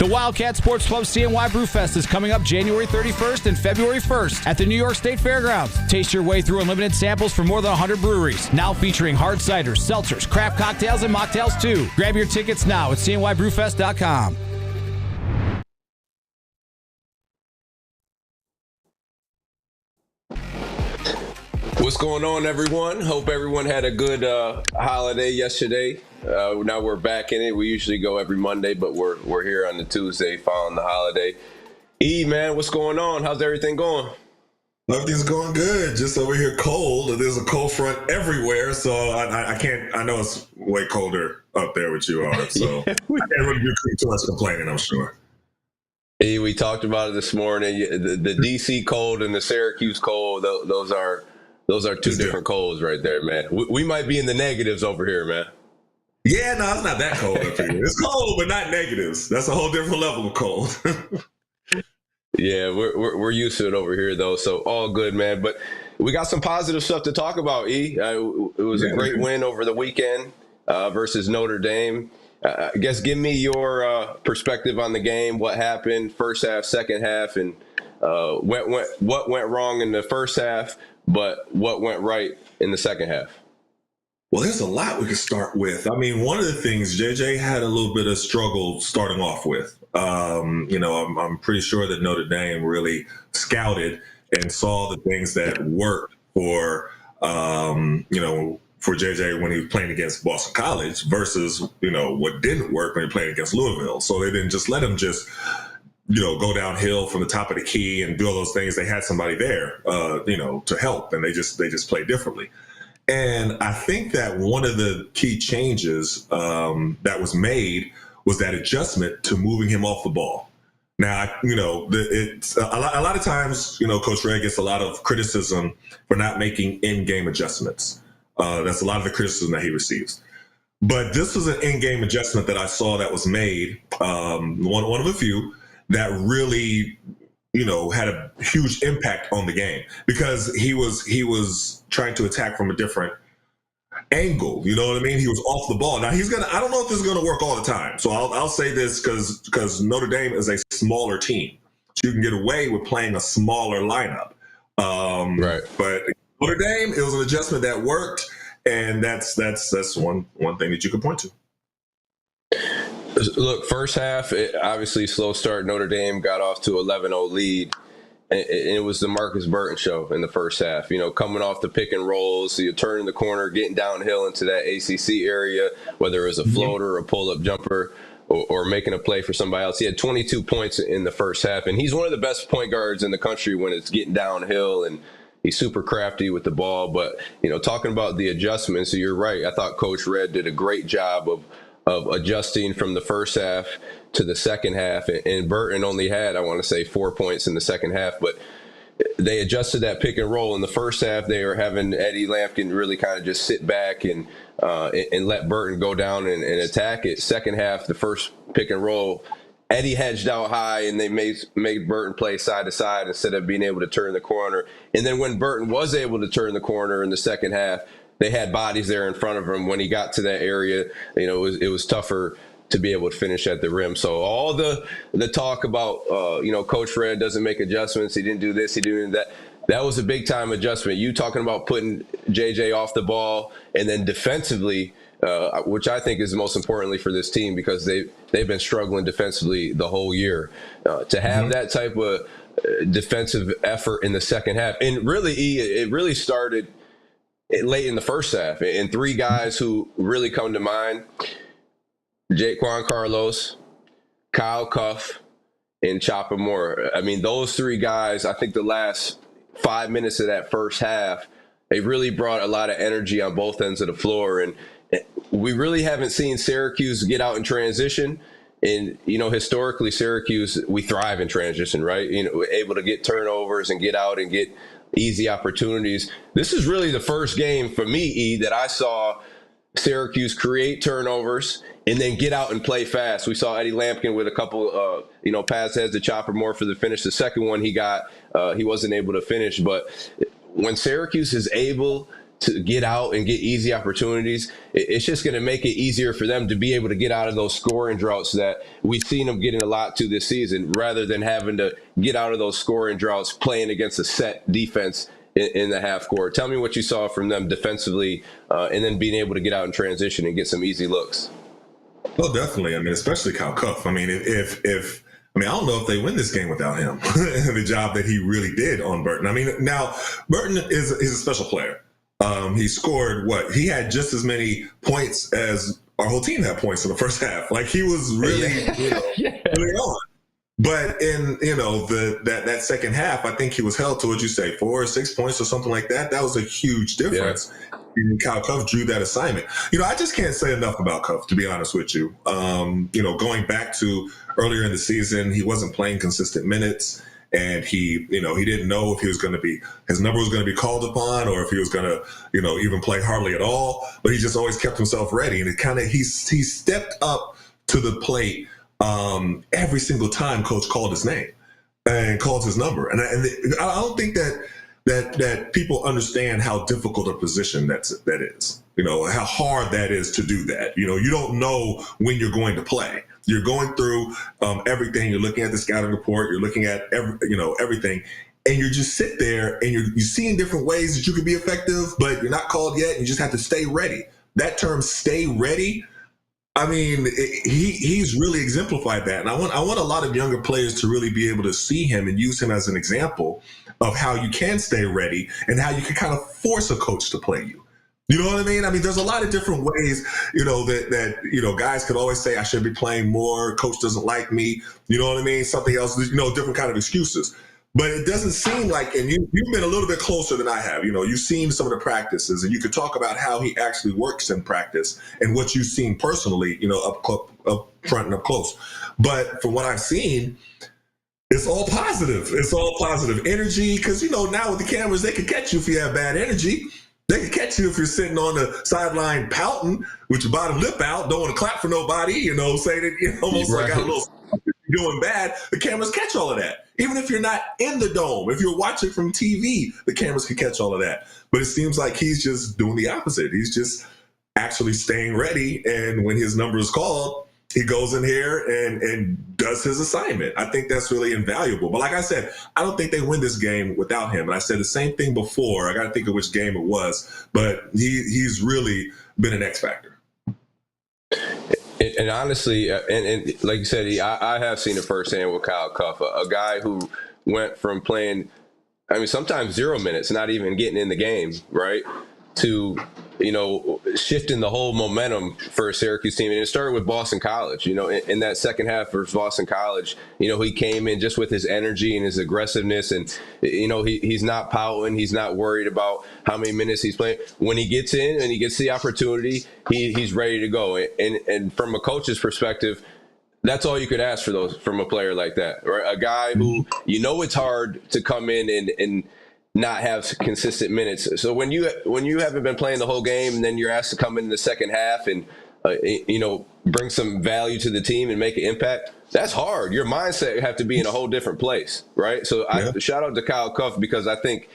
The Wildcat Sports Club CNY Brewfest is coming up January 31st and February 1st at the New York State Fairgrounds. Taste your way through unlimited samples from more than 100 breweries. Now featuring hard ciders, seltzers, craft cocktails, and mocktails too. Grab your tickets now at cnybrewfest.com. What's going on, everyone? Hope everyone had a good holiday yesterday. Now we're back in it. We usually go every Monday, but we're here on the Tuesday following the holiday. Man, what's going on? How's everything going? Everything's going good. Just over here cold. There's a cold front everywhere, so I can't. I know it's way colder up there with you are, so I can't really do too much complaining, I'm sure. We talked about it this morning. The DC cold and the Syracuse cold. Those are two different colds right there, man. We might be in the negatives over here, man. Yeah, no, it's not that cold up here. It's cold, but not negatives. That's a whole different level of cold. Yeah, we're used to it over here, though, so all good, man. But we got some positive stuff to talk about, It was a great win over the weekend versus Notre Dame. I guess give me your perspective on the game, what happened, first half, second half, and what went wrong in the first half, but what went right in the second half. Well, there's a lot we could start with. I mean, one of the things JJ had a little bit of struggle starting off with. I'm pretty sure that Notre Dame really scouted and saw the things that worked for JJ when he was playing against Boston College versus, what didn't work when he played against Louisville. So they didn't just let him just, go downhill from the top of the key and do all those things. They had somebody there, to help, and they just played differently. And I think that one of the key changes that was made was that adjustment to moving him off the ball. Now, it's a lot of times, Coach Red gets a lot of criticism for not making in-game adjustments. That's a lot of the criticism that he receives. But this was an in-game adjustment that I saw that was made, one of a few, that really had a huge impact on the game because he was trying to attack from a different angle. You know what I mean? He was off the ball. Now I don't know if this is gonna work all the time. So I'll say this because Notre Dame is a smaller team. So you can get away with playing a smaller lineup. Right. But Notre Dame, it was an adjustment that worked, and that's one thing that you could point to. Look, first half, obviously slow start. Notre Dame got off to 11-0 lead. And it was the Marcus Burton show in the first half. Coming off the pick and rolls, so you're turning the corner, getting downhill into that ACC area, whether it was a floater, a pull-up jumper, or making a play for somebody else. He had 22 points in the first half, and he's one of the best point guards in the country when it's getting downhill, and he's super crafty with the ball. But, talking about the adjustments, so you're right. I thought Coach Red did a great job of adjusting from the first half to the second half. And Burton only had, I want to say, 4 points in the second half. But they adjusted that pick and roll. In the first half, they were having Eddie Lampkin really kind of just sit back and let Burton go down and attack it. Second half, the first pick and roll, Eddie hedged out high, and they made Burton play side to side instead of being able to turn the corner. And then when Burton was able to turn the corner in the second half, they had bodies there in front of him. When he got to that area, it was tougher to be able to finish at the rim. So all the talk about, Coach Red doesn't make adjustments. He didn't do this. He didn't do that. That was a big time adjustment. You talking about putting JJ off the ball, and then defensively, which I think is most importantly for this team because they've been struggling defensively the whole year. To have that type of defensive effort in the second half, and really, it really started late in the first half, and three guys who really come to mind: Jaquan Carlos, Kyle Cuff, and Chopper Moore. I mean, those three guys, I think the last 5 minutes of that first half, they really brought a lot of energy on both ends of the floor. And we really haven't seen Syracuse get out in transition. And, historically, Syracuse, we thrive in transition, right? We're able to get turnovers and get out and get easy opportunities. This is really the first game for me, that I saw Syracuse create turnovers and then get out and play fast. We saw Eddie Lampkin with a couple, pass heads to Chopper Moore for the finish. The second one he wasn't able to finish. But when Syracuse is able to get out and get easy opportunities, it's just going to make it easier for them to be able to get out of those scoring droughts that we've seen them getting a lot to this season, rather than having to get out of those scoring droughts playing against a set defense in the half court. Tell me what you saw from them defensively, and then being able to get out in transition and get some easy looks. Well, definitely. I mean, especially Kyle Cuff. I mean, I don't know if they win this game without him. The job that he really did on Burton. I mean, now Burton is a special player. He scored he had just as many points as our whole team had points in the first half. Like, he was really, really on. But in, that second half, I think he was held to, what'd you say, 4 or 6 points or something like that. That was a huge difference. Yeah. And Kyle Cuff drew that assignment. I just can't say enough about Cuff, to be honest with you. Going back to earlier in the season, he wasn't playing consistent minutes, and he didn't know if his number was going to be called upon, or if he was going to, even play hardly at all. But he just always kept himself ready, and he stepped up to the plate every single time Coach called his name and called his number. And I don't think that people understand how difficult a position that is. How hard that is to do that. You don't know when you're going to play. You're going through everything. You're looking at the scouting report. You're looking at everything, and you just sit there and you're seeing different ways that you can be effective, but you're not called yet. You just have to stay ready. That term, "stay ready," I mean, he's really exemplified that. And I want a lot of younger players to really be able to see him and use him as an example of how you can stay ready and how you can kind of force a coach to play you. You know what I mean? I mean, there's a lot of different ways, that guys could always say, I should be playing more. Coach doesn't like me. You know what I mean? Something else, different kind of excuses. But it doesn't seem like, and you've been a little bit closer than I have. You've seen some of the practices, and you could talk about how he actually works in practice and what you've seen personally, up front and up close. But from what I've seen, it's all positive. It's all positive energy, because, now with the cameras, they can catch you if you have bad energy. They can catch you if you're sitting on the sideline pouting with your bottom lip out, don't want to clap for nobody, say that, almost right. Like got a little doing bad. The cameras catch all of that. Even if you're not in the dome, if you're watching from TV, the cameras can catch all of that. But it seems like he's just doing the opposite. He's just actually staying ready. And when his number is called, he goes in here and does his assignment. I think that's really invaluable. But like I said, I don't think they win this game without him. And I said the same thing before. I got to think of which game it was. But he's really been an X factor. And honestly, and like you said, I have seen it firsthand with Kyle Cuff, a guy who went from playing, sometimes 0 minutes, not even getting in the game, right, to, shifting the whole momentum for a Syracuse team. And it started with Boston College, in that second half versus Boston College, he came in just with his energy and his aggressiveness, and, he's not pouting. He's not worried about how many minutes he's playing. When he gets in and he gets the opportunity, he's ready to go. And from a coach's perspective, that's all you could ask from a player like that, right? A guy who, it's hard to come in and not have consistent minutes. So when you haven't been playing the whole game, and then you're asked to come in the second half and bring some value to the team and make an impact, that's hard. Your mindset have to be in a whole different place, right? So yeah. Shout out to Kyle Cuff, because I think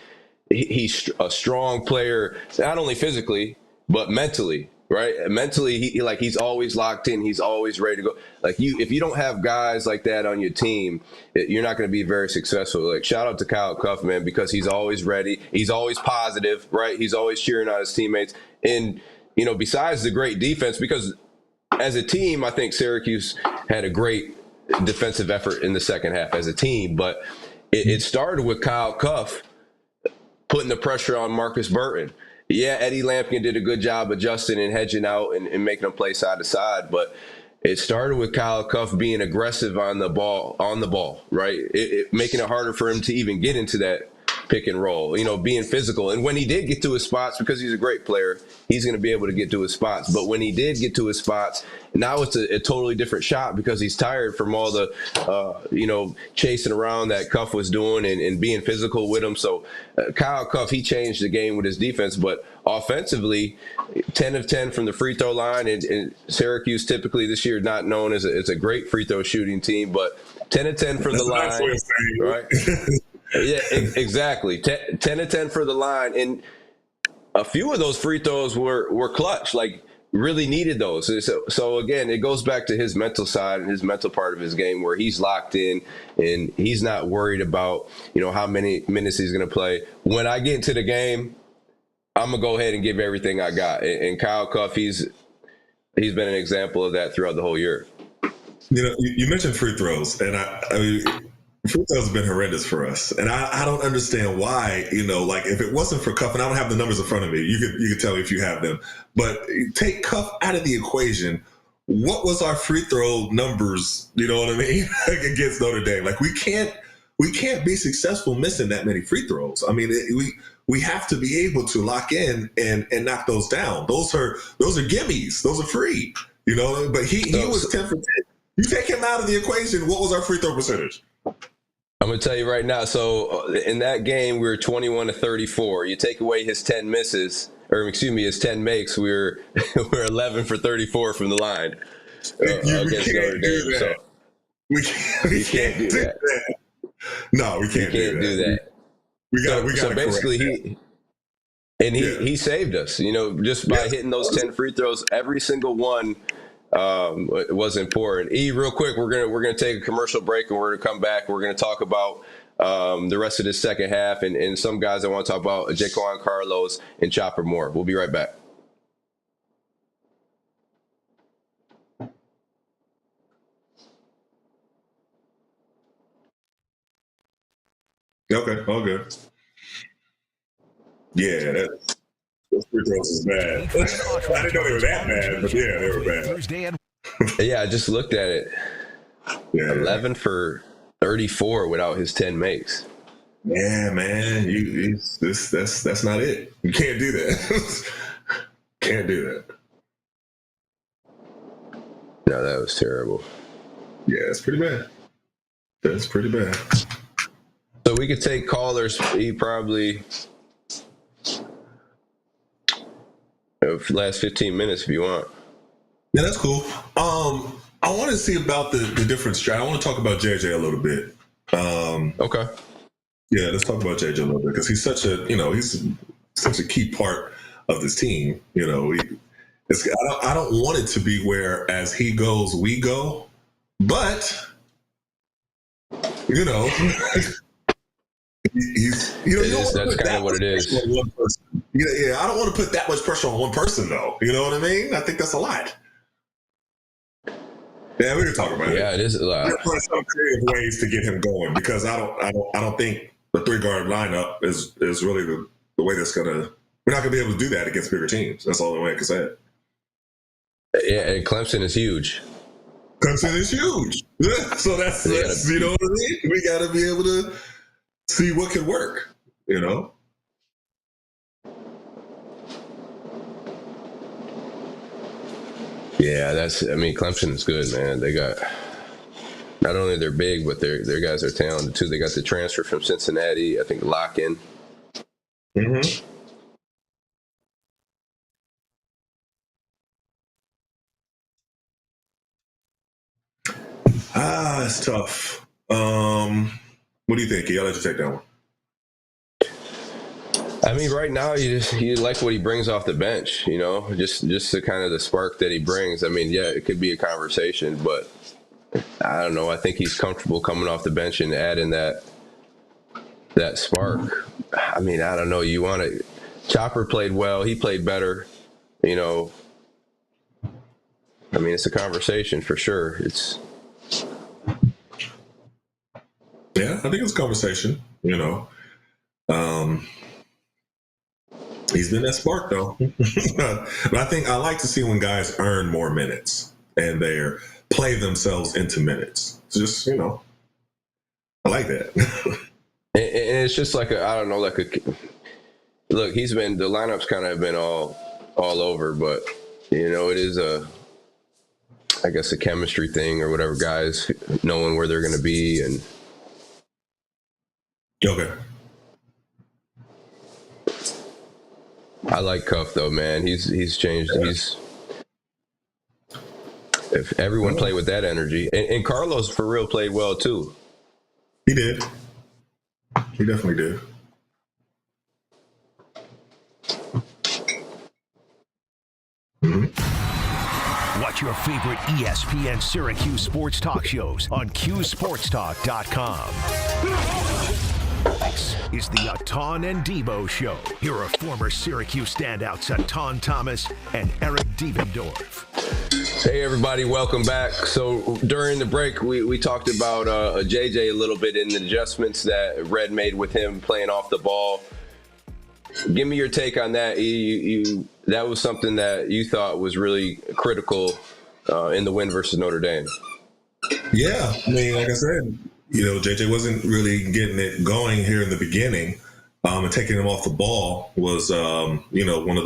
he's a strong player, not only physically but mentally. Right, mentally, he's always locked in. He's always ready to go. If you don't have guys like that on your team, you're not going to be very successful. Shout out to Kyle Cuff, man, because he's always ready. He's always positive, right? He's always cheering on his teammates. And besides the great defense, because as a team, I think Syracuse had a great defensive effort in the second half as a team. But it started with Kyle Cuff putting the pressure on Marcus Burton. Yeah, Eddie Lampkin did a good job adjusting and hedging out and making them play side to side, but it started with Kyle Cuff being aggressive on the ball, right? Making it harder for him to even get into that pick and roll, being physical. And when he did get to his spots, because he's a great player, he's going to be able to get to his spots. But when he did get to his spots, now it's a totally different shot, because he's tired from all the, chasing around that Cuff was doing and being physical with him. So Kyle Cuff, he changed the game with his defense. But offensively, 10 of 10 from the free throw line. And Syracuse typically this year not known as a great free throw shooting team, but 10 of 10 from the line. Right? Yeah, exactly. 10 of 10 for the line. And a few of those free throws were clutch, like really needed those. So again, it goes back to his mental side and his mental part of his game where he's locked in and he's not worried about, how many minutes he's going to play. When I get into the game, I'm going to go ahead and give everything I got. And Kyle Cuff, he's been an example of that throughout the whole year. You mentioned free throws, and I mean, free throws have been horrendous for us, and I don't understand why. Like if it wasn't for Cuff, and I don't have the numbers in front of me, you could tell me if you have them. But take Cuff out of the equation. What was our free throw numbers? You know what I mean? Against Notre Dame, like we can't be successful missing that many free throws. I mean, we have to be able to lock in and knock those down. Those are gimmies. Those are free. But he was 10 for 10. You take him out of the equation, what was our free throw percentage? I'm going to tell you right now. So in that game, we were 21 to 34. You take away his 10 misses, or excuse me, his 10 makes, we're 11 for 34 from the line. We can't do that. We can't do that. No, we can't do that. We got so basically he saved us, just by hitting those 10 free throws. Every single one was important. Real quick, we're gonna take a commercial break and we're gonna come back. We're gonna talk about the rest of the second half and some guys I want to talk about, Jaquan Carlos and Chopper Moore. We'll be right back. Okay, all good. Yeah, those free throws is bad. I didn't know they were that bad, but yeah, they were bad. Yeah, I just looked at it. Yeah. 11 for 34 without his 10 makes. Yeah, man, that's not it. You can't do that. Can't do that. No, that was terrible. Yeah, it's pretty bad. That's pretty bad. So we could take callers. He probably last 15 minutes if you want. Yeah, that's cool. I want to see about the different strat. I want to talk about JJ a little bit. Okay. Yeah, let's talk about JJ a little bit because he's such a key part of this team. I don't want it to be where as he goes, we go, but that's kind of what it is. Yeah, I don't want to put that much pressure on one person, though. You know what I mean? I think that's a lot. Yeah, we can talk about it. Yeah, it is a lot. We're going to find some creative ways to get him going because I don't think the 3-guard lineup is really the way that's gonna. We're not gonna be able to do that against bigger teams. That's the only way I can say it. Yeah, and Clemson is huge. Clemson is huge. So that's you know what I mean? We got to be able to see what can work, Yeah, Clemson is good, man. They got, not only they're big, but their guys are talented too. They got the transfer from Cincinnati, I think, Lock-in. Mm-hmm. It's tough. What do you think? I'll let you take that one. Right now you like what he brings off the bench, just the kind of the spark that he brings. Yeah, it could be a conversation, but I don't know. I think he's comfortable coming off the bench and adding that spark. I don't know. You want to. Chopper played well. He played better. It's a conversation for sure. Yeah, I think it's a conversation. He's been that spark though. But I think I like to see when guys earn more minutes and they play themselves into minutes. Just I like that. And it's just like look, he's been, the lineups kind of have been all over, but it is I guess a chemistry thing or whatever, guys knowing where they're going to be. And okay. I like Cuff though, man. He's changed. Yeah. If everyone played with that energy, and Carlos for real played well too. He did. He definitely did. Catch your favorite ESPN Syracuse sports talk shows on QSportsTalk.com. This is the Etan and Devo Show. Here are former Syracuse standouts Etan Thomas and Eric Devendorf. Hey everybody, welcome back. So during the break, we talked about JJ a little bit in the adjustments that Red made with him playing off the ball. Give me your take on that. That was something that you thought was really critical in the win versus Notre Dame. Yeah, I mean, like I said, JJ wasn't really getting it going here in the beginning, and taking him off the ball was, one of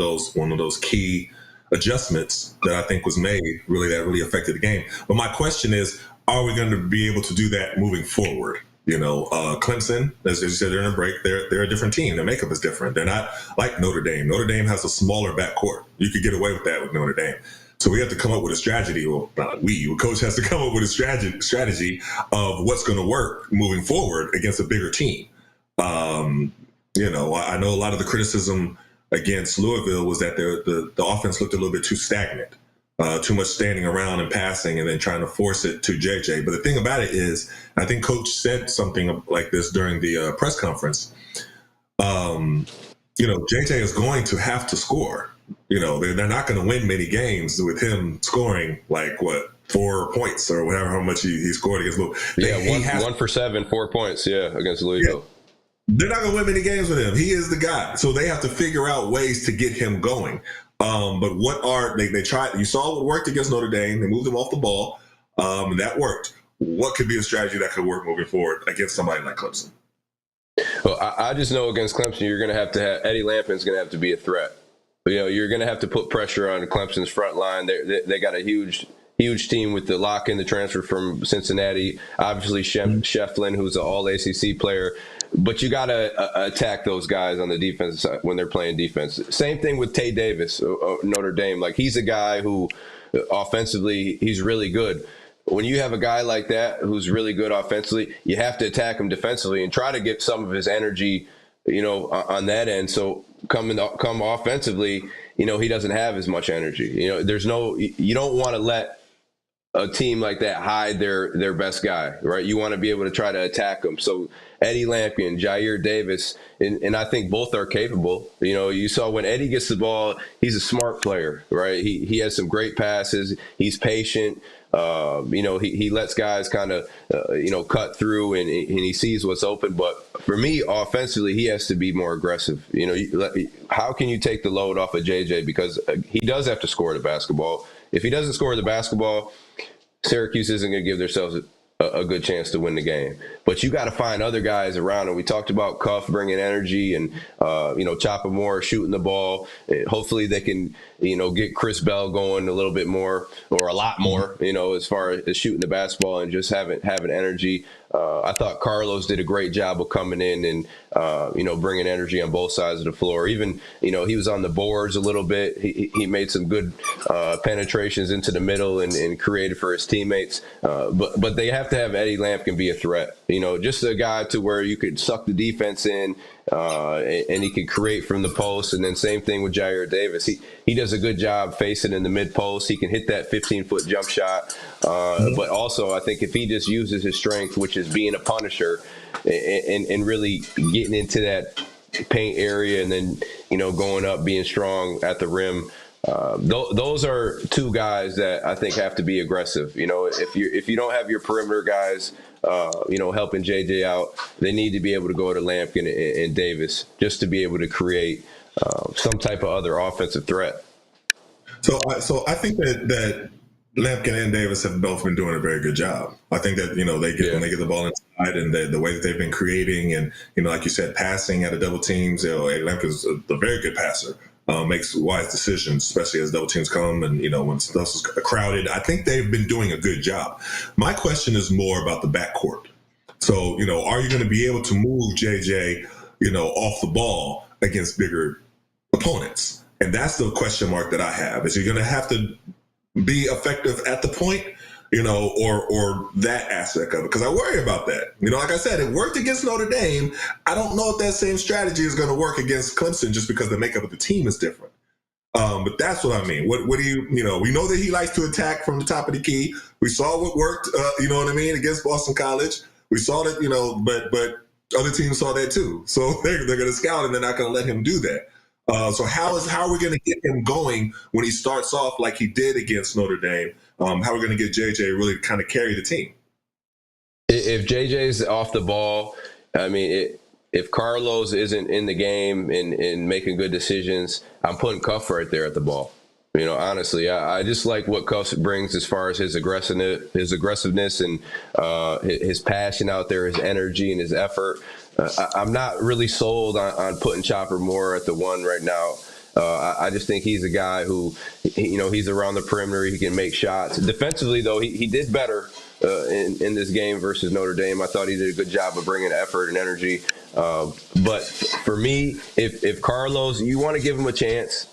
those key adjustments that I think was made that really affected the game. But my question is, are we going to be able to do that moving forward? Clemson, as you said during the break, they're a different team. Their makeup is different. They're not like Notre Dame. Notre Dame has a smaller backcourt. You could get away with that with Notre Dame. So we have to come up with a strategy. Well, the coach has to come up with a strategy of what's going to work moving forward against a bigger team. I know a lot of the criticism against Louisville was that the offense looked a little bit too stagnant. Too much standing around and passing and then trying to force it to JJ. But the thing about it is, I think Coach said something like this during the press conference. JJ is going to have to score. They're not going to win many games with him scoring 4 points or whatever, how much he scored against Louisville. One for 7, 4 points, against Louisville. Yeah. They're not going to win many games with him. He is the guy. So they have to figure out ways to get him going. But what are they tried? You saw what worked against Notre Dame. They moved him off the ball, and that worked. What could be a strategy that could work moving forward against somebody like Clemson? Well, I just know against Clemson, you're going to have Eddie Lampin's going to have to be a threat. You're going to have to put pressure on Clemson's front line. They got a huge team with the lock-in, the transfer from Cincinnati. Obviously, Shefflin, who's an all-ACC player. But you got to attack those guys on the defense side when they're playing defense. Same thing with Tay Davis, Notre Dame. He's a guy who offensively, he's really good. When you have a guy like that who's really good offensively, you have to attack him defensively and try to get some of his energy, on that end. So come offensively, he doesn't have as much energy. You don't want to let a team like that hide their best guy, right? You want to be able to try to attack them. So Eddie Lampkin, Jair Davis, and I think both are capable. You saw when Eddie gets the ball, he's a smart player, right? He has some great passes. He's patient. He lets guys kind of, cut through and he sees what's open. But for me, offensively, he has to be more aggressive. How can you take the load off of JJ? Because he does have to score the basketball. If he doesn't score the basketball, Syracuse isn't going to give themselves a good chance to win the game. But you got to find other guys around. And we talked about Cuff bringing energy and, Chopper Moore shooting the ball. Hopefully they can, get Chris Bell going a little bit more or a lot more, as far as shooting the basketball and just having energy. I thought Carlos did a great job of coming in and, bringing energy on both sides of the floor. Even, he was on the boards a little bit. He made some good penetrations into the middle and created for his teammates. But they have to have Eddie Lampkin be a threat, just a guy to where you could suck the defense in and he could create from the post. And then same thing with Jair Davis. He does a good job facing in the mid post. He can hit that 15-foot jump shot. But also I think if he just uses his strength, which is being a punisher and really getting into that paint area and then, going up, being strong at the rim. Those are two guys that I think have to be aggressive. If you don't have your perimeter guys, helping JJ out, they need to be able to go to Lampkin and Davis just to be able to create some type of other offensive threat. So I think that Lampkin and Davis have both been doing a very good job. I think that, when they get the ball inside and the way that they've been creating and, like you said, passing out of double teams, Lampkin's a very good passer. Makes wise decisions, especially as double teams come and, when stuff is crowded. I think they've been doing a good job. My question is more about the backcourt. So, are you going to be able to move JJ, off the ball against bigger opponents? And that's the question mark that I have. Is he going to have to be effective at the point, or that aspect of it? Because I worry about that. Like I said, it worked against Notre Dame. I don't know if that same strategy is going to work against Clemson just because the makeup of the team is different. But that's what I mean. What do we know that he likes to attack from the top of the key. We saw what worked, you know what I mean, against Boston College. We saw that, but other teams saw that too. So they're going to scout and they're not going to let him do that. So how are we going to get him going when he starts off like he did against Notre Dame? How are we going to get JJ really kind of carry the team? If JJ's off the ball, I mean, if Carlos isn't in the game and making good decisions, I'm putting Cuff right there at the ball. Honestly, I just like what Cuff brings as far as his aggressiveness and his passion out there, his energy and his effort. I'm not really sold on putting Chopper Moore at the 1 right now. I just think he's a guy who, he's around the perimeter. He can make shots. Defensively, though, he did better in this game versus Notre Dame. I thought he did a good job of bringing effort and energy. But for me, if Carlos, you want to give him a chance,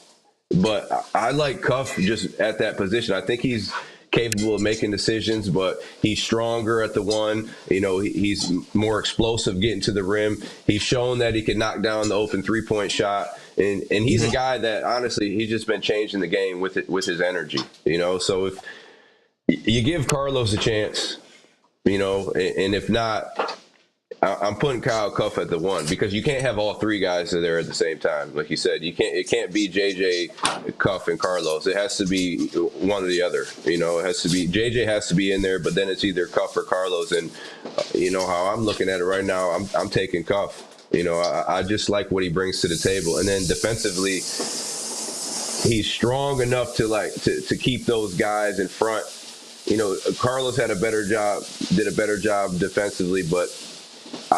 but I like Cuff just at that position. I think he's capable of making decisions, but he's stronger at the 1. He's more explosive getting to the rim. He's shown that he can knock down the open 3-point shot. And he's a guy that, honestly, he's just been changing the game with his energy, So if you give Carlos a chance, and if not, I'm putting Kyle Cuff at the 1 because you can't have all 3 guys there at the same time. Like you said, it can't be JJ, Cuff, and Carlos. It has to be one or the other. It has to be JJ has to be in there, but then it's either Cuff or Carlos. And how I'm looking at it right now, I'm taking Cuff. I just like what he brings to the table. And then defensively, he's strong enough to keep those guys in front. Carlos did a better job defensively, but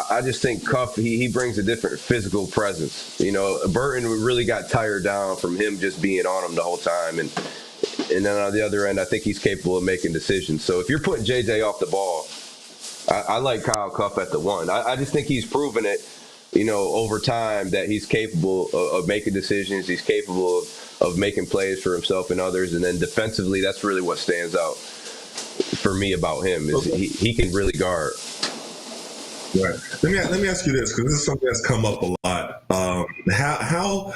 I just think Cuff, he brings a different physical presence. Burton really got tired down from him just being on him the whole time. And then on the other end, I think he's capable of making decisions. So if you're putting JJ off the ball, I like Kyle Cuff at the 1. I just think he's proven it, over time that he's capable of making decisions. He's capable of making plays for himself and others. And then defensively, that's really what stands out for me about him is he can really guard. Right. Let me ask you this, because this is something that's come up a lot. How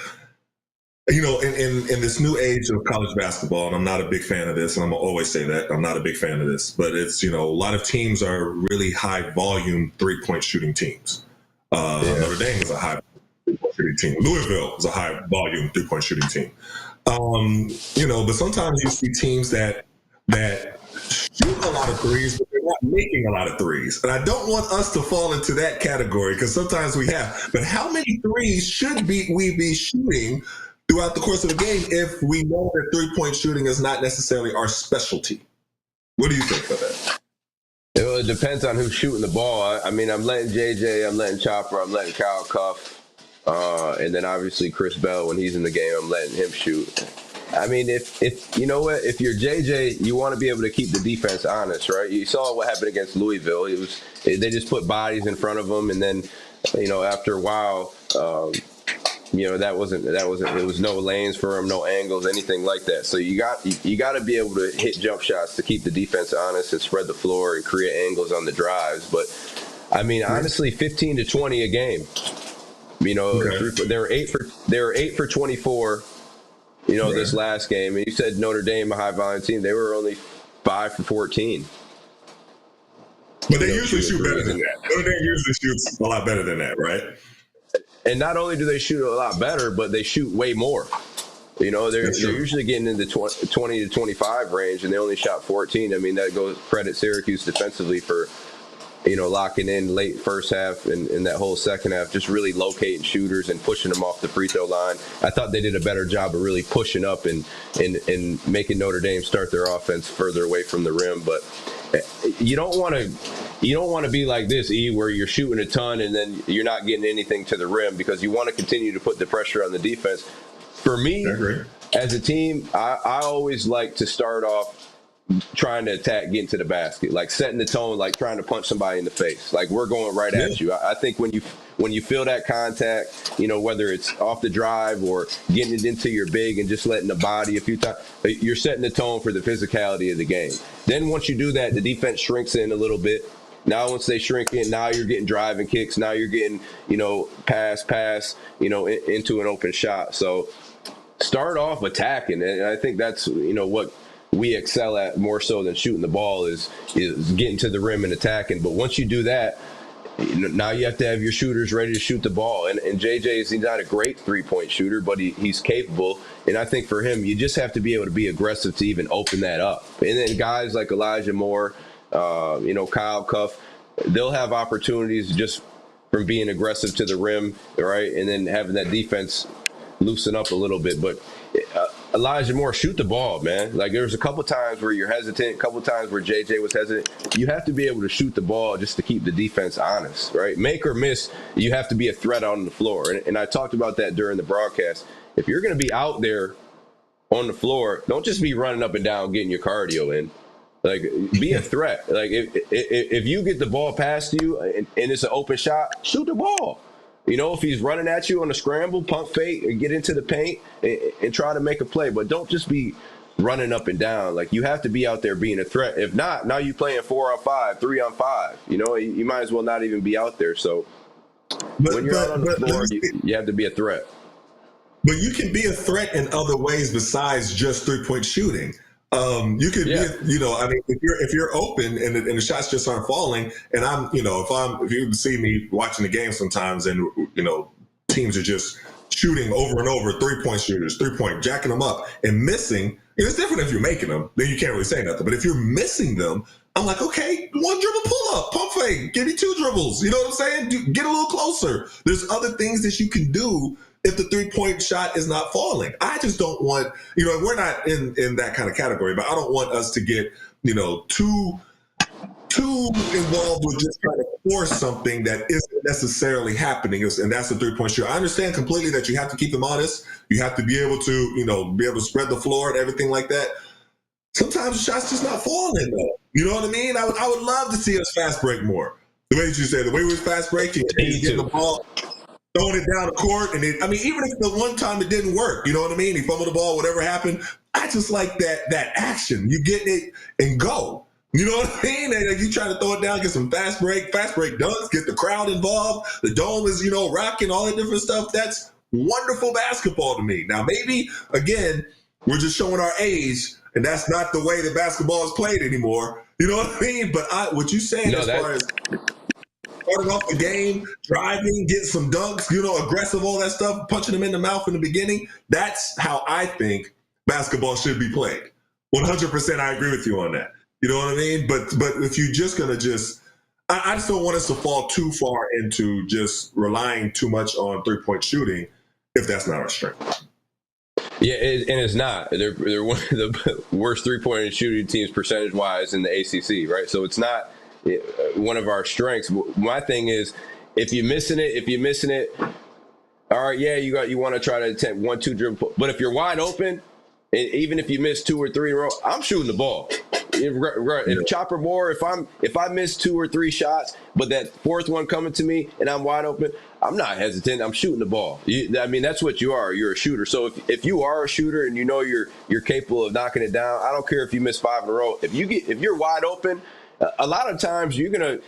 in this new age of college basketball, and I'm not a big fan of this, and I'm gonna always say that I'm not a big fan of this, but it's a lot of teams are really high volume 3-point shooting teams. Notre Dame is a high 3-point shooting team. Louisville is a high volume 3-point shooting team. But sometimes you see teams that shoot a lot of threes, but they're not making a lot of threes. And I don't want us to fall into that category because sometimes we have. But how many threes should we be shooting throughout the course of the game if we know that 3-point shooting is not necessarily our specialty? What do you think of that? It depends on who's shooting the ball. I'm letting JJ, I'm letting Chopper, I'm letting Kyle Cuff, and then obviously Chris Bell, when he's in the game, I'm letting him shoot. If you know what, if you're JJ, you want to be able to keep the defense honest, right? You saw what happened against Louisville. They just put bodies in front of them, and then after a while, there was no lanes for them, no angles, anything like that. So you got to be able to hit jump shots to keep the defense honest and spread the floor and create angles on the drives. But honestly, 15 to 20 a game. Okay. They were 8 for 24. Right. This last game, and you said Notre Dame, a high volume team, they were only 5 for 14. But they usually shoot better than that. Notre Dame usually shoots a lot better than that, right? And not only do they shoot a lot better, but they shoot way more. They're usually getting in the 20 to 25 range, and they only shot 14. That goes credit Syracuse defensively for, locking in late first half and that whole second half, just really locating shooters and pushing them off the free throw line. I thought they did a better job of really pushing up and making Notre Dame start their offense further away from the rim. But you don't want to be like this, where you're shooting a ton and then you're not getting anything to the rim, because you want to continue to put the pressure on the defense. For me, as a team, I always like to start off trying to attack, getting to the basket, like setting the tone, like trying to punch somebody in the face. Like, we're going right at you. I think when you feel that contact, whether it's off the drive or getting it into your big and just letting the body a few times, you're setting the tone for the physicality of the game. Then once you do that, the defense shrinks in a little bit. Now, once they shrink in, now you're getting driving kicks. Now you're getting, pass, into an open shot. So start off attacking. And I think that's, what we excel at more so than shooting the ball is getting to the rim and attacking. But once you do that, now you have to have your shooters ready to shoot the ball. And JJ's, he's not a great three-point shooter, but he's capable. And I think for him, you just have to be able to be aggressive to even open that up. And then guys like Elijah Moore, Kyle Cuff, they'll have opportunities just from being aggressive to the rim, right? And then having that defense loosen up a little bit. But Elijah Moore, shoot the ball, man. Like, there's a couple times where you're hesitant, a couple times where JJ was hesitant. You have to be able to shoot the ball just to keep the defense honest, right? Make or miss, you have to be a threat on the floor. And I talked about that during the broadcast. If you're going to be out there on the floor, don't just be running up and down getting your cardio in. Like, be a threat. Like, if you get the ball past you and it's an open shot, shoot the ball. If he's running at you on a scramble, pump fake, and get into the paint and try to make a play. But don't just be running up and down. Like, you have to be out there being a threat. If not, now you're playing 4-on-5, 3-on-5. You might as well not even be out there. So when you're out on the floor, you have to be a threat. But you can be a threat in other ways besides just 3-point shooting. You could be, if you're open and the shots just aren't falling, and if you see me watching the game sometimes, and teams are just shooting over and over, 3-point shooters, 3-point, jacking them up and missing. It's different if you're making them, then you can't really say nothing. But if you're missing them, I'm like, okay, 1 dribble pull up, pump fake, give me 2 dribbles. You know what I'm saying? Get a little closer. There's other things that you can do if the 3-point shot is not falling. I just don't want, we're not in that kind of category, but I don't want us to get, too involved with just trying to force something that isn't necessarily happening. And that's the 3-point shooter. I understand completely that you have to keep them honest. You have to be able to, spread the floor and everything like that. Sometimes the shot's just not falling, though. You know what I mean? I would love to see us fast break more. The way that you said, the way we was fast breaking, getting the ball, throwing it down the court. And even if the one time it didn't work, you know what I mean? He fumbled the ball, whatever happened. I just like that action. You get it and go. You know what I mean? And you try to throw it down, get some fast break dunks, get the crowd involved. The dome is, rocking, all that different stuff. That's wonderful basketball to me. Now, maybe, again, we're just showing our age, and that's not the way that basketball is played anymore. You know what I mean? But what you saying far as starting off the game, driving, getting some dunks, aggressive, all that stuff, punching them in the mouth in the beginning, that's how I think basketball should be played. 100% I agree with you on that. You know what I mean? But if you're just going to I just don't want us to fall too far into just relying too much on 3-point shooting if that's not our strength. Yeah, and it's not. They're one of the worst 3-point shooting teams percentage-wise in the ACC, right? So it's not one of our strengths. My thing is, if you're missing it, all right, yeah, you want to try to attempt 1-2 dribble. But if you're wide open, and even if you miss 2 or 3 in a row, I'm shooting the ball. If Chopper Moore, if I miss 2 or 3 shots, but that fourth one coming to me and I'm wide open, I'm not hesitant. I'm shooting the ball. That's what you are. You're a shooter. So if you are a shooter and you're capable of knocking it down, I don't care if you miss 5 in a row. If you're wide open, a lot of times you're gonna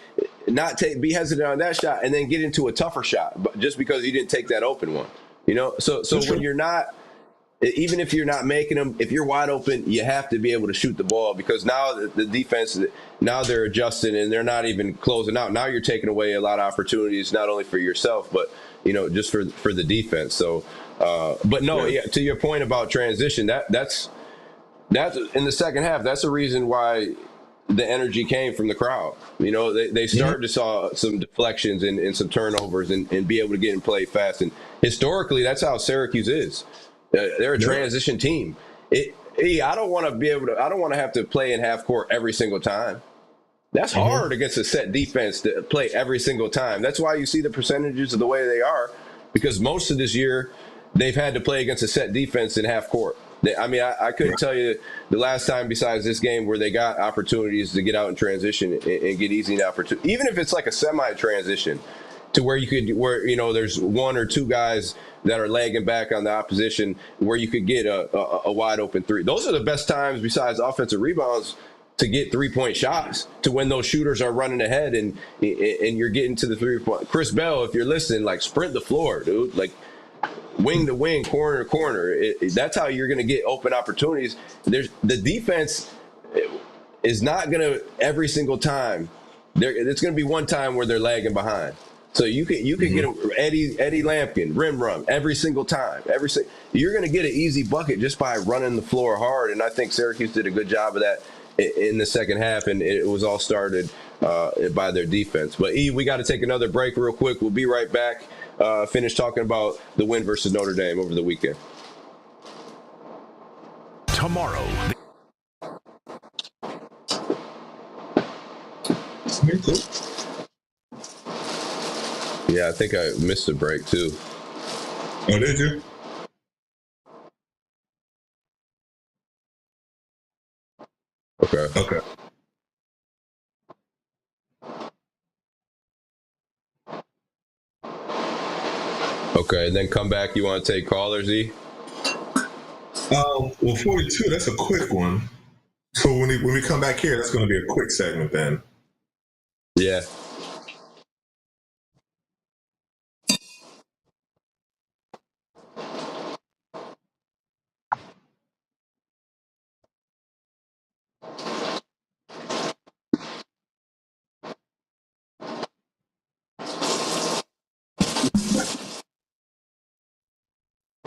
not be hesitant on that shot and then get into a tougher shot, but just because you didn't take that open one. So when you're not. Even if you're not making them, if you're wide open, you have to be able to shoot the ball, because now the defense, now they're adjusting and they're not even closing out. Now you're taking away a lot of opportunities, not only for yourself, but, just for the defense. So, to your point about transition, that's in the second half, that's the reason why the energy came from the crowd. They started to saw some deflections and some turnovers and be able to get and play fast. And historically, that's how Syracuse is. They're a transition team. I don't want to have to play in half court every single time. That's hard against a set defense to play every single time. That's why you see the percentages of the way they are, because most of this year they've had to play against a set defense in half court. I couldn't tell you the last time besides this game where they got opportunities to get out and transition and get easy opportunity, even if it's like a semi-transition, to where there's 1 or 2 guys that are lagging back on the opposition where you could get a wide open 3. Those are the best times besides offensive rebounds to get 3-point shots, to when those shooters are running ahead and you're getting to the 3-point. Chris Bell, if you're listening, sprint the floor, dude. wing to wing, corner to corner. That's how you're going to get open opportunities. The defense is not going to every single time. It's going to be one time where they're lagging behind. So you can get Eddie Lampkin, rim run every single time. You're going to get an easy bucket just by running the floor hard. And I think Syracuse did a good job of that in the second half, and it was all started by their defense. But we got to take another break real quick. We'll be right back. Finish talking about the win versus Notre Dame over the weekend. Tomorrow. Yeah, I think I missed a break too. Oh, did you? Okay. Okay, and then come back. You want to take callers, E? Well, 42, that's a quick one. So when we come back here, that's going to be a quick segment then. Yeah.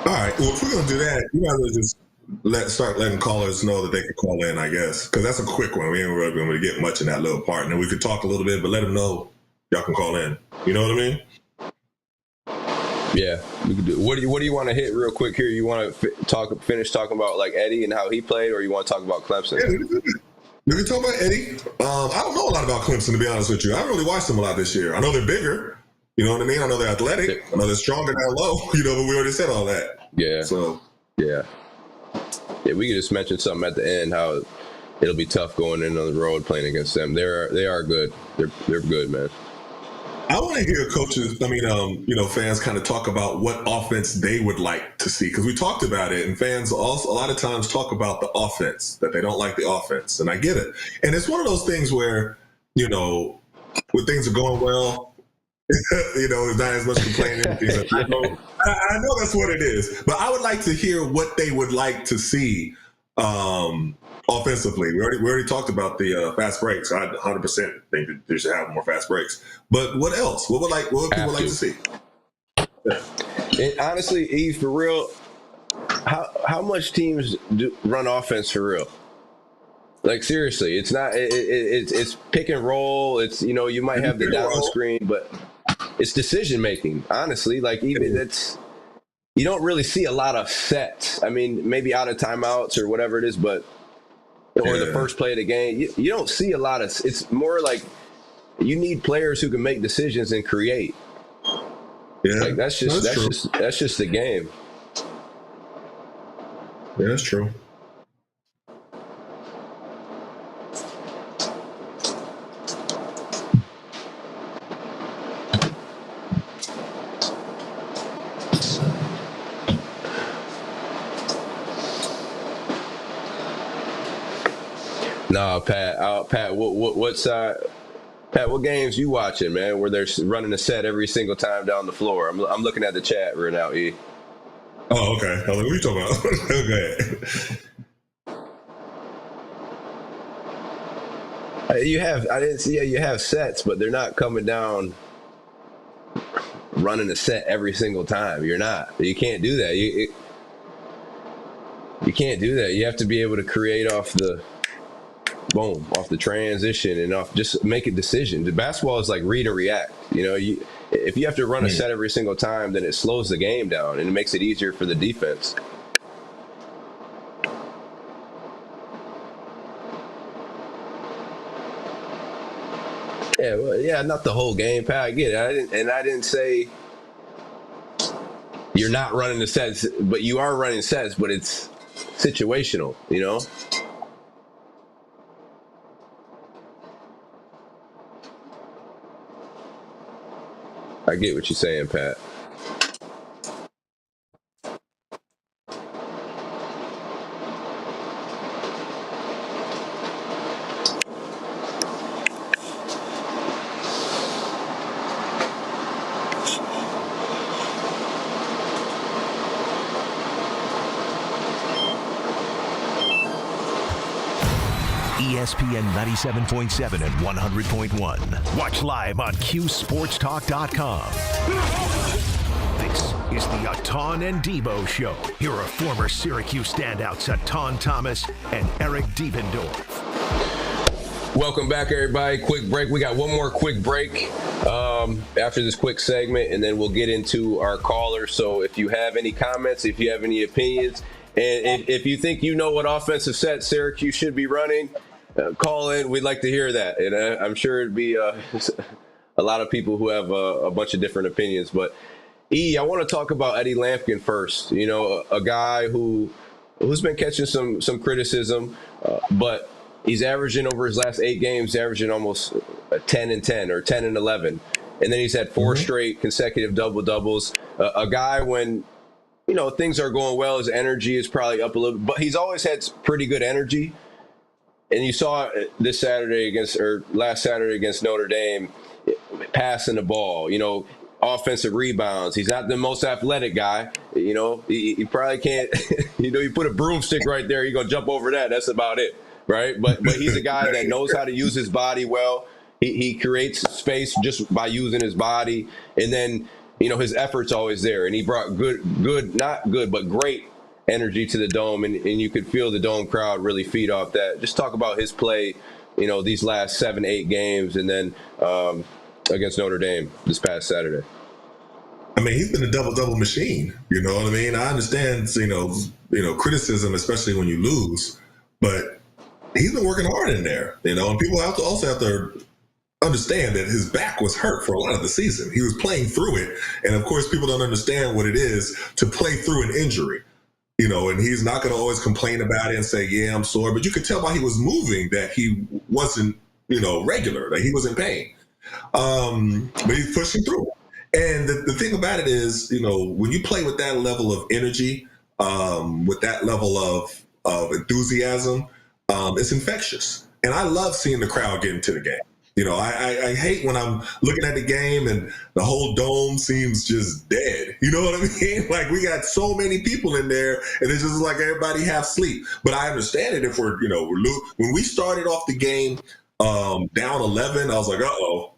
All right. Well, if we're going to do that, you might as well just start letting callers know that they can call in, I guess, because that's a quick one. We ain't really going to get much in that little part. And then we could talk a little bit, but let them know y'all can call in. You know what I mean? Yeah, we could do. What do you want to hit real quick here? You want to finish talking about like Eddie and how he played, or you want to talk about Clemson? Yeah, we can talk about Eddie. I don't know a lot about Clemson, to be honest with you. I haven't really watched them a lot this year. I know they're bigger. You know what I mean? I know they're athletic. I know they're stronger down low. You know, but we already said all that. Yeah. So. Yeah, we could just mention something at the end how it'll be tough going in on the road playing against them. They are good. They're good, man. I want to hear coaches, fans kind of talk about what offense they would like to see, because we talked about it, and fans also a lot of times talk about the offense, that they don't like the offense, and I get it. And it's one of those things where, when things are going well, there's not as much complaining. I know that's what it is, but I would like to hear what they would like to see offensively. We already talked about the fast breaks. I 100% think that they should have more fast breaks. But what else? What would people like to see? And honestly, Eve, for real, how much teams run offense for real? Like seriously, it's not. It's pick and roll. It's you might have the down screen, but it's decision making. Honestly, like even you don't really see a lot of sets. I mean, maybe out of timeouts or whatever it is, but or the first play of the game, you don't see a lot of. It's more like you need players who can make decisions and create. Yeah, like that's just the game. Yeah, that's true. No, Pat, what side? Pat, what games you watching, man? Where they're running a set every single time down the floor? I'm looking at the chat right now, E. Oh, okay. What are you talking about? Okay. You have sets, but they're not coming down running a set every single time. You're not. You can't do that. You can't do that. You have to be able to create off the transition and off just make a decision. The basketball is like read and react. If you have to run a set every single time, then it slows the game down and it makes it easier for the defense. Yeah, not the whole game, Pat. I get it. I didn't say you're not running the sets, but you are running sets, but it's situational, I get what you're saying, Pat. ESPN 97.7 and 100.1. Watch live on QSportsTalk.com. This is the Etan and Devo Show. Here are former Syracuse standouts Etan Thomas and Eric Devendorf. Welcome back, everybody. Quick break. We got one more quick break after this quick segment, and then we'll get into our callers. So if you have any comments, if you have any opinions, and if you think you know what offensive set Syracuse should be running, call in. We'd like to hear that. And I'm sure it'd be a lot of people who have a bunch of different opinions. But, I want to talk about Eddie Lampkin first. You know, a guy who's been catching some criticism, but he's averaging over his last 8 games, averaging almost 10 and 10 or 10 and 11. And then he's had 4 straight consecutive double-doubles. A guy when, things are going well, his energy is probably up a little bit. But he's always had pretty good energy. And you saw it last Saturday against Notre Dame, passing the ball, offensive rebounds. He's not the most athletic guy. He probably can't, you put a broomstick right there, you're going to jump over that. That's about it. Right. But he's a guy that knows how to use his body well. He creates space just by using his body. And then, his effort's always there. And he brought great energy to the Dome. And you could feel the Dome crowd really feed off that. Just talk about his play, these last 7-8 games. And then against Notre Dame this past Saturday. I mean, he's been a double-double machine. You know what I mean? I understand, criticism, especially when you lose. But he's been working hard in there, and people also have to understand that his back was hurt for a lot of the season. He was playing through it. And of course, people don't understand what it is to play through an injury, and he's not going to always complain about it and say, yeah, I'm sore. But you could tell while he was moving that he wasn't, regular, that he was in pain. But he's pushing through it. And the thing about it is, when you play with that level of energy, with that level of enthusiasm, it's infectious. And I love seeing the crowd get into the game. I hate when I'm looking at the game and the whole Dome seems just dead. You know what I mean? Like, we got so many people in there and it's just like everybody half sleep. But I understand it if we're when we started off the game down 11, I was like, uh-oh.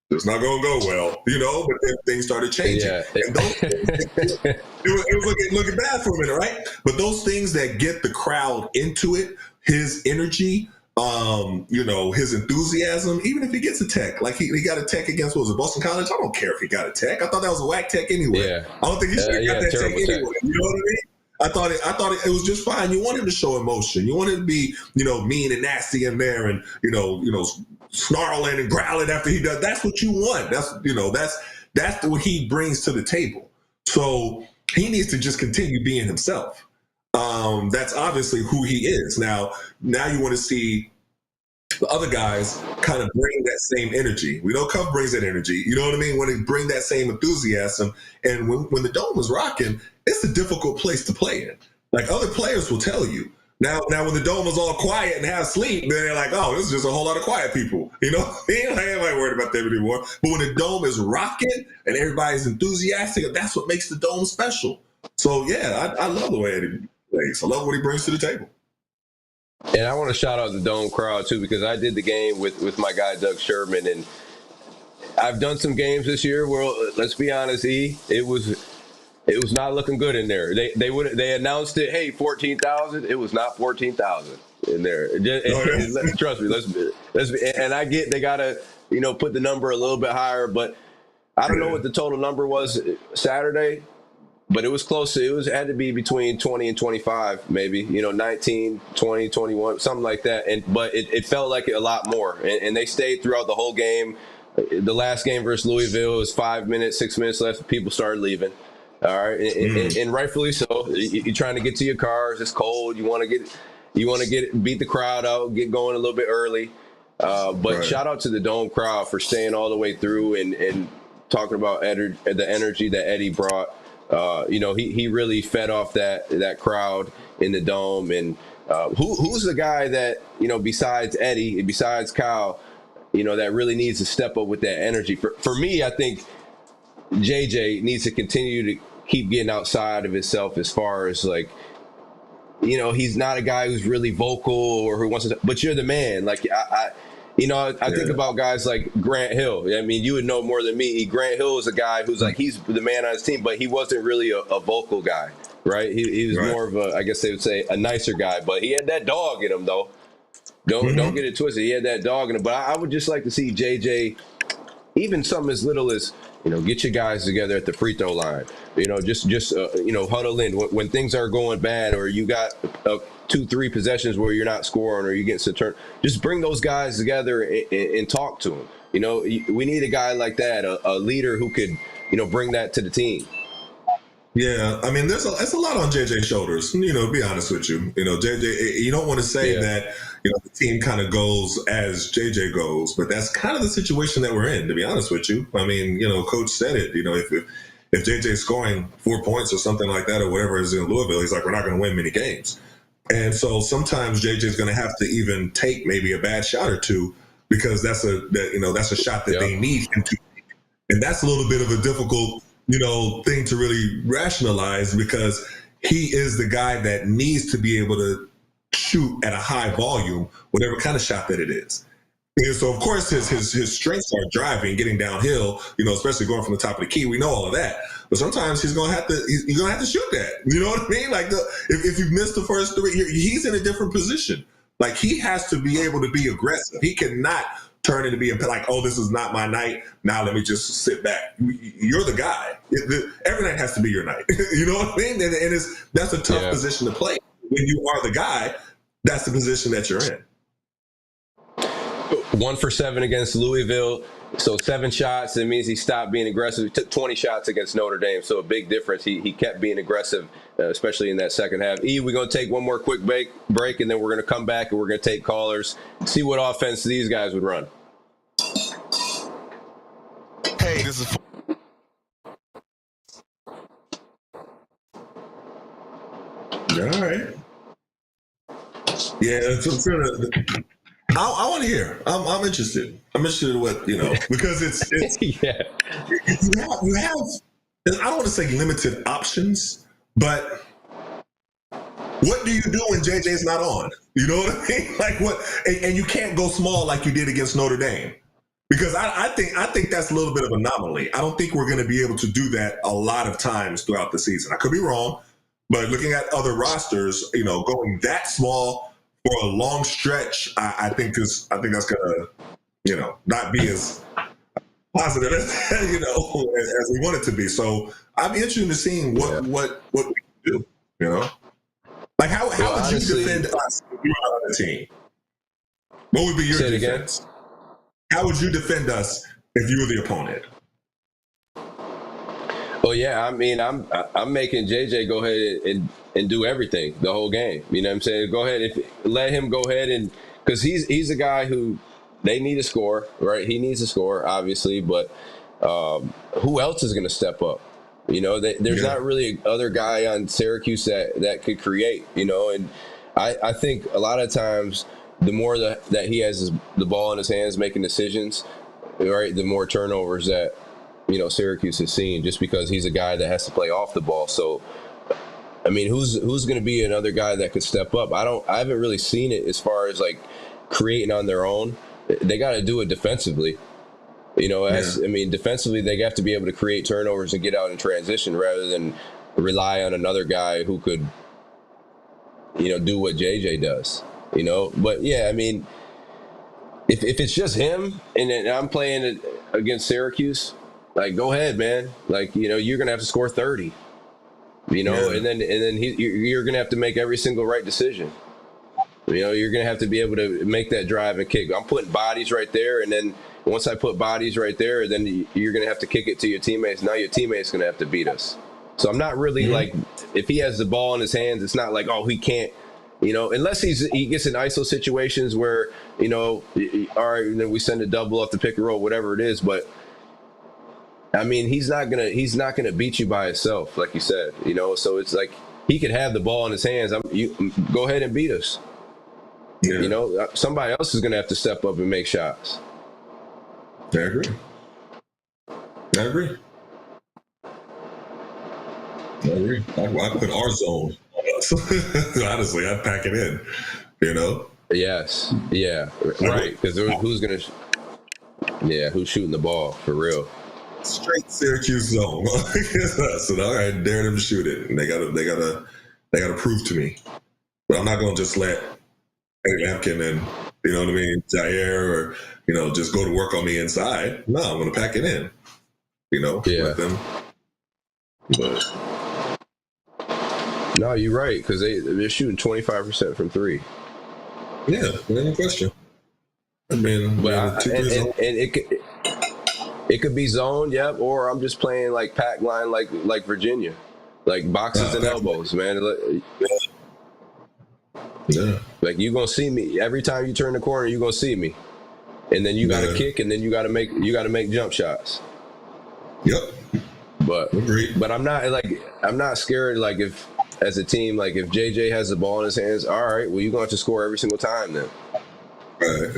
It's not going to go well, but then things started changing. Yeah. And it was looking bad for a minute, right? But those things that get the crowd into it, his energy, his enthusiasm, even if he gets a tech, like he got a tech against, Boston College? I don't care if he got a tech. I thought that was a whack tech anyway. Yeah. I don't think he should have got that tech anyway. You know what I mean? I thought it was just fine. You want him to show emotion. You want him to be, mean and nasty in there and, snarling and growling after he does. That's what you want. That's what he brings to the table. So he needs to just continue being himself. That's obviously who he is. Now you want to see the other guys kind of bring that same energy. We know Cuff brings that energy. You know what I mean? When they bring that same enthusiasm. And when the Dome is rocking, it's a difficult place to play in. Like, other players will tell you. Now when the Dome is all quiet and half asleep, then they're like, oh, this is just a whole lot of quiet people. Ain't nobody worried about them anymore. But when the Dome is rocking and everybody's enthusiastic, that's what makes the Dome special. So, yeah, I love the way Eddie plays. I love what he brings to the table. And I want to shout out the Dome crowd, too, because I did the game with my guy, Doug Sherman. And I've done some games this year where, let's be honest, it was not looking good in there. They announced it, hey, 14,000. It was not 14,000 in there. Trust me. Let's be, and I get they gotta put the number a little bit higher, but I don't know what the total number was Saturday, but it was close. It had to be between 20 and 25, maybe 19, 20, 21, something like that. But it felt like a lot more, and they stayed throughout the whole game. The last game versus Louisville, it was 5 minutes, 6 minutes left. People started leaving. All right, and rightfully so. You're trying to get to your cars. It's cold. You want to beat the crowd out, get going a little bit early. But shout out to the Dome crowd for staying all the way through and talking about the energy that Eddie brought. He really fed off that crowd in the Dome. And who's the guy that besides Eddie, besides Kyle, that really needs to step up with that energy? For me, I think JJ needs to continue to keep getting outside of himself as far as like he's not a guy who's really vocal or who wants to, but you're the man. Like I think about guys like Grant Hill. I mean, you would know more than me. Grant Hill is a guy who's like, he's the man on his team, but he wasn't really a vocal guy, right? He was more of I guess they would say a nicer guy, but he had that dog in him though. Don't get it twisted. He had that dog in him. But I would just like to see JJ, even something as little as, get your guys together at the free throw line. Just huddle in when things are going bad, or you got 2-3 possessions where you're not scoring or you get to turn. Just bring those guys together and talk to them. We need a guy like that, a leader who could, bring that to the team. Yeah, I mean, it's a lot on JJ's shoulders. To be honest with you, JJ, you don't want to say that the team kind of goes as JJ goes, but that's kind of the situation that we're in. To be honest with you, I mean, Coach said it. If JJ's scoring 4 points or something like that or whatever is in Louisville, he's like, we're not going to win many games. And so sometimes JJ's going to have to even take maybe a bad shot or two because that's a shot that they need him to take. And that's a little bit of a difficult thing to really rationalize because he is the guy that needs to be able to shoot at a high volume, whatever kind of shot that it is. And so, of course, his strengths are driving, getting downhill, especially going from the top of the key. We know all of that. But sometimes you're going to have to shoot that. You know what I mean? Like if you missed the first three, he's in a different position. Like he has to be able to be aggressive. He cannot turn into being like, oh, this is not my night. Now let me just sit back. You're the guy. Every night has to be your night. You know what I mean? And that's a tough position to play. When you are the guy, that's the position that you're in. 1 for 7 against Louisville. So 7 shots. It means he stopped being aggressive. He took 20 shots against Notre Dame. So a big difference. He kept being aggressive, especially in that second half. We're going to take one more quick break, and then we're going to come back and we're going to take callers, see what offense these guys would run. Hey, this is... All right. Yeah, I want to hear. I'm interested. I'm interested in what because it's yeah. You have I don't want to say limited options, but what do you do when JJ's not on? You know what I mean? Like what? And you can't go small like you did against Notre Dame, because I think that's a little bit of an anomaly. I don't think we're going to be able to do that a lot of times throughout the season. I could be wrong, but looking at other rosters, going that small for a long stretch, I think that's gonna, not be as positive as as we want it to be. So I'd be interested in seeing what we can do. Like how would you defend us if you were on the team? What would be your defense? How would you defend us if you were the opponent? Well, yeah, I mean, I'm making JJ go ahead and do everything the whole game. You know what I'm saying? Go ahead, let him go ahead, and because he's a guy who they need to score, right? He needs to score, obviously, but who else is going to step up? There's not really other guy on Syracuse that could create. And I think a lot of times the more that he has the ball in his hands making decisions, right, the more turnovers that Syracuse has seen, just because he's a guy that has to play off the ball. So, I mean, who's going to be another guy that could step up? I haven't really seen it as far as like creating on their own. They got to do it defensively. I mean, defensively, they have to be able to create turnovers and get out in transition rather than rely on another guy who could, do what JJ does, But, yeah, I mean, if it's just him and I'm playing it against Syracuse, like, go ahead, man. Like, you're going to have to score 30, and then you're going to have to make every single right decision. You're going to have to be able to make that drive and kick. I'm putting bodies right there, and then once I put bodies right there, then you're going to have to kick it to your teammates. Now your teammates going to have to beat us. So I'm not really like, if he has the ball in his hands, it's not like, oh, he can't, unless he gets in ISO situations where, all right, then we send a double off the pick and roll, whatever it is. But I mean, he's not gonna beat you by himself, like you said, So it's like he could have the ball in his hands. Go ahead and beat us. Yeah. Somebody else is gonna have to step up and make shots. I agree. I put our zone Honestly, I'd pack it in, Yes. Yeah. Right. Because who's going to, who's shooting the ball for real? Straight Syracuse zone. So all right, dare them to shoot it. And they gotta prove to me. But I'm not gonna just let Eddie Lampkin and Jair or just go to work on the inside. No, I'm gonna pack it in. Let them. But no, you're right, because they're shooting 25% from three. Yeah, no question. I mean, it could be zone, yep, or I'm just playing like pack line, like Virginia, like boxes and elbows, man. Yeah. Like you're gonna see me every time you turn the corner. You're gonna see me, and then you got to kick, and then you got to make jump shots. Yep. But I'm not scared. Like if as a team, like if JJ has the ball in his hands, all right, well you're gonna have to score every single time then. Right.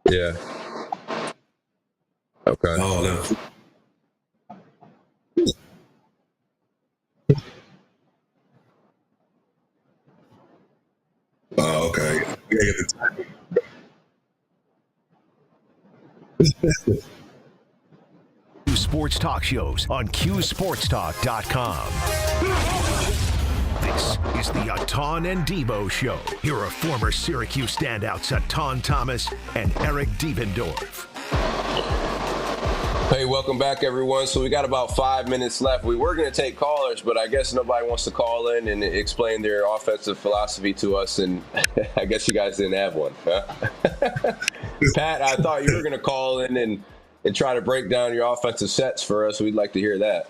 Yeah. Okay. Oh, no. Oh, okay. We gotta get the timing. Sports talk shows on QSportsTalk.com. This is the Etan and Devo Show. Here are former Syracuse standouts Etan Thomas and Eric Devendorf. Hey, welcome back, everyone. So we got about 5 minutes left. We were going to take callers, but I guess nobody wants to call in and explain their offensive philosophy to us, and I guess you guys didn't have one. Huh? Pat, I thought you were going to call in and try to break down your offensive sets for us. We'd like to hear that.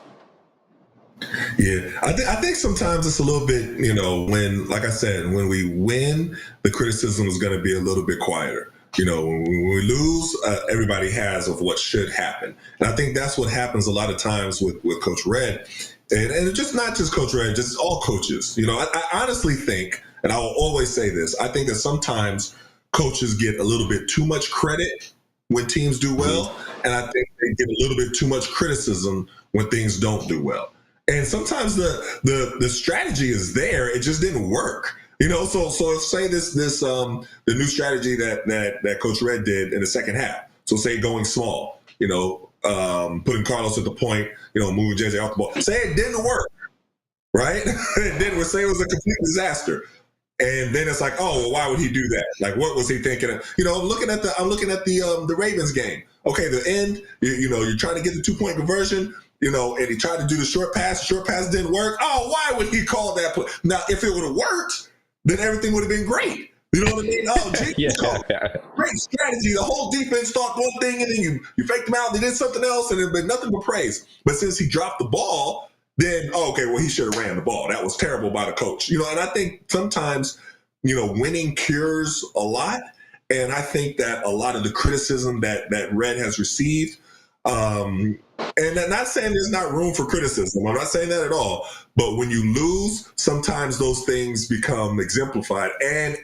Yeah, I think sometimes it's a little bit, when, like I said, when we win, the criticism is going to be a little bit quieter. When we lose, everybody has of what should happen. And I think that's what happens a lot of times with Coach Red. And just not just Coach Red, just all coaches. I honestly think, and I will always say this, I think that sometimes coaches get a little bit too much credit when teams do well. And I think they get a little bit too much criticism when things don't do well. And sometimes the strategy is there, it just didn't work. So say the new strategy that Coach Red did in the second half. So say going small, putting Carlos at the point, moving JJ off the ball. Say it didn't work, right? It didn't. We'll say it was a complete disaster. And then it's like, oh, well, why would he do that? Like, what was he thinking? I'm looking at the Ravens game. Okay, the end. You're trying to get the 2-point conversion. And he tried to do the short pass. The short pass didn't work. Oh, why would he call that play? Now, if it would have worked, then everything would have been great. You know what I mean? Oh, geez, great strategy. The whole defense thought one thing, and then you faked them out. They did something else, and it been nothing but praise. But since he dropped the ball, then he should have ran the ball. That was terrible by the coach. And I think sometimes, winning cures a lot. And I think that a lot of the criticism that Red has received, and I'm not saying there's not room for criticism. I'm not saying that at all. But when you lose, sometimes those things become exemplified. And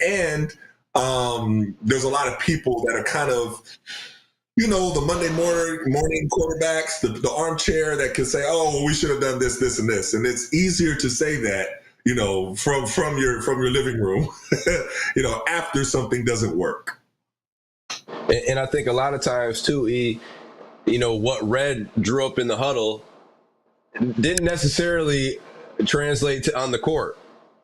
there's a lot of people that are kind of, the Monday morning quarterbacks, the armchair that can say, oh, well, we should have done this, this, and this. And it's easier to say that, from your living room, after something doesn't work. And I think a lot of times, too, what Red drew up in the huddle didn't necessarily translate on the court,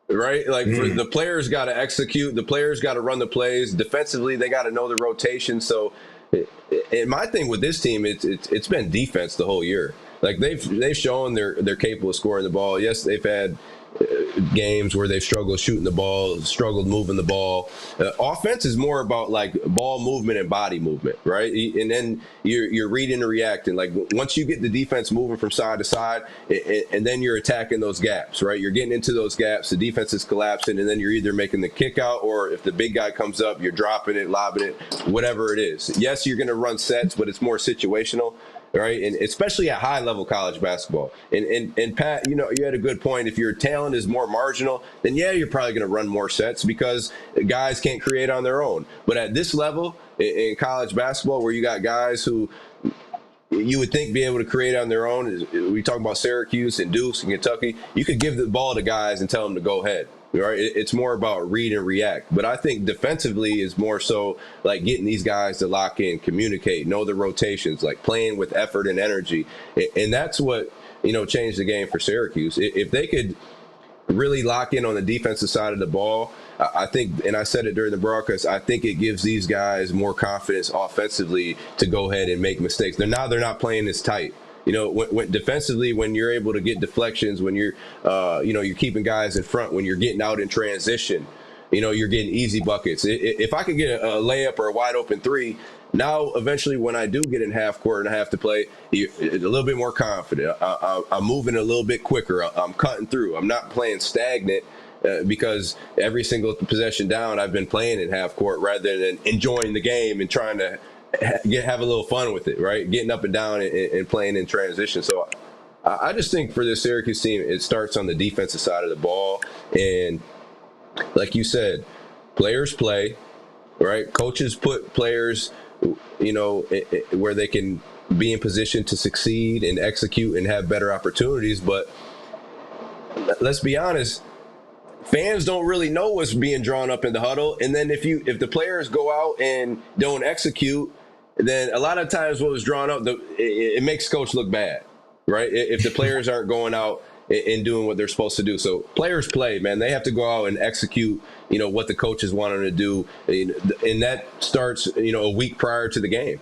right? Like the players got to execute, the players got to run the plays. Defensively, they got to know the rotation. So, and my thing with this team, it's been defense the whole year. Like they've shown they're capable of scoring the ball. Yes, they've had games where they've struggled shooting the ball, struggled moving the ball. Offense is more about like ball movement and body movement, right? And then you're reading and reacting. Like once you get the defense moving from side to side, and then you're attacking those gaps, right? You're getting into those gaps. The defense is collapsing, and then you're either making the kick out, or if the big guy comes up, you're dropping it, lobbing it, whatever it is. Yes, you're going to run sets, but it's more situational. right? And especially at high level college basketball. And Pat, you had a good point. If your talent is more marginal, then yeah, you're probably going to run more sets because guys can't create on their own. But at this level in college basketball, where you got guys who you would think be able to create on their own, we talk about Syracuse and Deuce and Kentucky, you could give the ball to guys and tell them to go ahead. Right? It's more about read and react. But I think defensively is more so like getting these guys to lock in, communicate, know the rotations, like playing with effort and energy. And that's what, changed the game for Syracuse. If they could really lock in on the defensive side of the ball, I think, and I said it during the broadcast, I think it gives these guys more confidence offensively to go ahead and make mistakes. They're not playing this tight. When defensively, when you're able to get deflections, when you're keeping guys in front, when you're getting out in transition, you're getting easy buckets. If I could get a layup or a wide open three, now eventually when I do get in half court and I have to play, a little bit more confident. I'm moving a little bit quicker. I'm cutting through. I'm not playing stagnant. Because every single possession down, I've been playing in half court rather than enjoying the game and trying to have a little fun with it, right? Getting up and down and playing in transition. So I just think for the Syracuse team, it starts on the defensive side of the ball. And like you said, players play, right? Coaches put players, where they can be in position to succeed and execute and have better opportunities. But let's be honest, fans don't really know what's being drawn up in the huddle. And then if the players go out and don't execute, then a lot of times what was drawn up, it makes coach look bad, right? If the players aren't going out and doing what they're supposed to do. So players play, man. They have to go out and execute, what the coaches want them to do. And that starts, a week prior to the game.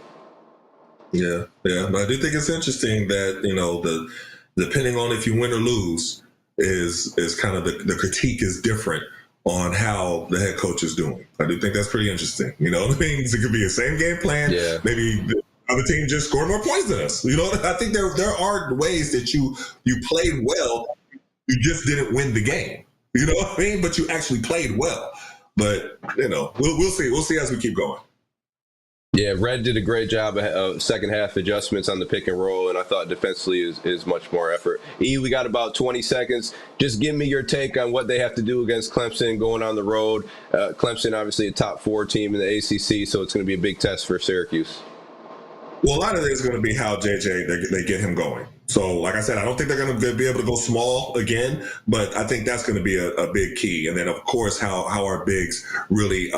Yeah. But I do think it's interesting that, depending on if you win or lose, is kind of the critique is different on how the head coach is doing. I do think that's pretty interesting. It could be the same game plan. Yeah. Maybe the other team just scored more points than us. I think there are ways that you played well. You just didn't win the game. You know what I mean? But you actually played well. But, we'll see. We'll see as we keep going. Yeah, Red did a great job of second half adjustments on the pick and roll, and I thought defensively is much more effort. We got about 20 seconds. Just give me your take on what they have to do against Clemson going on the road. Clemson, obviously a top 4 team in the ACC, so it's going to be a big test for Syracuse. Well, a lot of it is going to be how JJ, they get him going. So, like I said, I don't think they're going to be able to go small again, but I think that's going to be a big key. And then, of course, how our bigs really,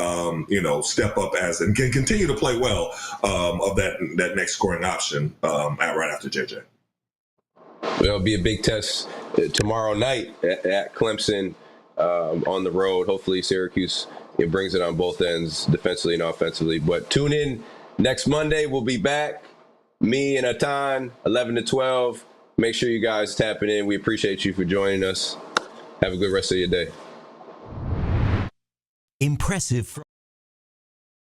step up and can continue to play well of that next scoring option right after JJ. Well, it'll be a big test tomorrow night at Clemson on the road. Hopefully, Syracuse brings it on both ends, defensively and offensively. But tune in. Next Monday, we'll be back. Me and Etan, 11 to 12. Make sure you guys tapping in. We appreciate you for joining us. Have a good rest of your day. Impressive.